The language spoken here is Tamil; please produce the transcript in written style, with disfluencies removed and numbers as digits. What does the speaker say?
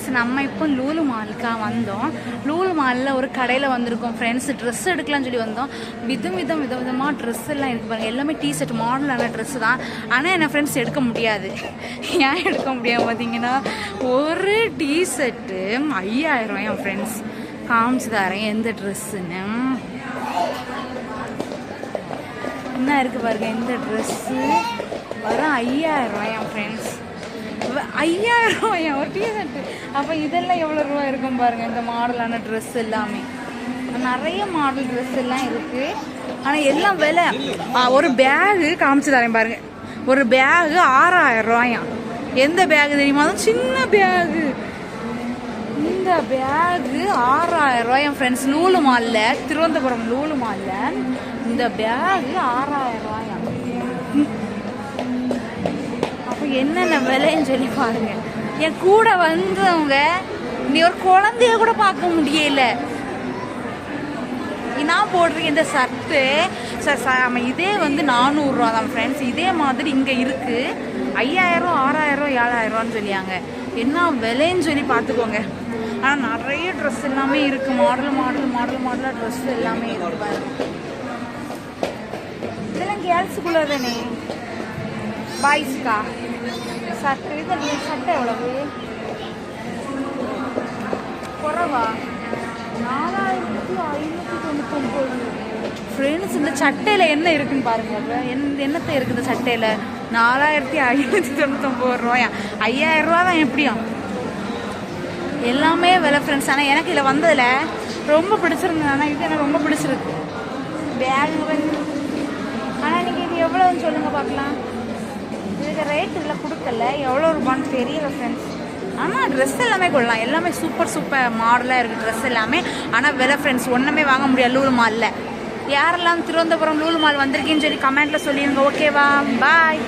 ஃப்ரெண்ட்ஸ், நம்ம இப்போ லூலு மாலுக்காக வந்தோம். லூலு மாலில் ஒரு கடையில் வந்திருக்கோம் ஃப்ரெண்ட்ஸ். ட்ரெஸ் எடுக்கலாம்னு சொல்லி வந்தோம். விதவிதமாக ட்ரெஸ் எல்லாம் இருக்குது பாருங்கள். எல்லாமே டிஷர்ட் மாடலான ட்ரெஸ்ஸு தான். ஆனால் என்ன ஃப்ரெண்ட்ஸ் எடுக்க முடியாது. ஏன் எடுக்க முடியாது பார்த்தீங்கன்னா, ஒரு டிஷர்ட்டு 5000 என் ஃப்ரெண்ட்ஸ். காமிச்சு தரேன் எந்த ட்ரெஸ்ஸுன்னு. என்ன இருக்குது பாருங்கள், இந்த ட்ரெஸ்ஸு வரும் 5000 என் ஃப்ரெண்ட்ஸ். 5000 ஒரு டிஷர்ட்டு. அப்போ இதெல்லாம் எவ்வளோ ரூபா இருக்கும் பாருங்கள். இந்த மாடலான ட்ரெஸ் எல்லாமே நிறைய மாடல் ட்ரெஸ் எல்லாம் இருக்குது. ஆனால் எல்லாம் விலை. ஒரு பேகு காமிச்சு தரேன் பாருங்கள். ஒரு பேகு 6000 எந்த பேகு தெரியுமா? அதுவும் சின்ன பேகு. இந்த பேகு 6000 என் ஃப்ரெண்ட்ஸ். லூலு மாலில், திருவனந்தபுரம் லூலு மாலில் இந்த பேகு 6000. அப்போ என்னென்ன விலைன்னு சொல்லி பாருங்க. என் கூட வந்தவங்க நீ ஒரு குழந்தைய கூட பார்க்க முடியல. நான் போடுறேன் இந்த ஷர்ட்டு இதே வந்து 400 தான் ஃப்ரெண்ட்ஸ். இதே மாதிரி இங்கே இருக்குது 5000, 6000, 7000 சொல்லியாங்க. என்ன விலைன்னு சொல்லி பார்த்துக்கோங்க. ஆனால் நிறைய ட்ரெஸ் எல்லாமே இருக்குது. மாடலாக ட்ரெஸ் எல்லாமே இருக்குது பாருங்க. இதெல்லாம் கேர்ள்ஸுக்குள்ளே தானே, பாய்ஸ்க்கா ஷர்ட்டு. இது ஷர்ட்டு எவ்வளவு குறவா? 4599 ஃப்ரெண்ட்ஸ். இந்த சட்டையில் என்ன இருக்குன்னு பாருங்க. என்னத்தை இருக்குது இந்த சட்டையில்? 4599 ரூபாயா? 5000 ரூபா தான் எப்படியும். எல்லாமே விலை ஃப்ரெண்ட்ஸ். ஆனால் எனக்கு இதில் வந்ததில் ரொம்ப பிடிச்சிருந்தது. ஆனால் இது எனக்கு ரொம்ப பிடிச்சிருக்கு. பேக் வந்து ஆனால் நீங்கள் இது எவ்வளோன்னு சொல்லுங்கள் பார்க்கலாம். இதுக்கு ரேட் இதில் கொடுக்கல, எவ்வளோ ரூபான்னு தெரியல ஃப்ரெண்ட்ஸ். ஆனால் ட்ரெஸ் எல்லாமே கொள்ளலாம். எல்லாமே சூப்பர் மாடலாக இருக்குது ட்ரெஸ் எல்லாமே. ஆனால் விலை ஃப்ரெண்ட்ஸ் ஒன்றுமே வாங்க முடியாது லூலு மாலில். யாரெல்லாம் திருவனந்தபுரம் லூலு மால் வந்திருக்கீங்கன்னு சொல்லி கமெண்ட்டில் சொல்லிடுங்க. ஓகேவா? பாய்.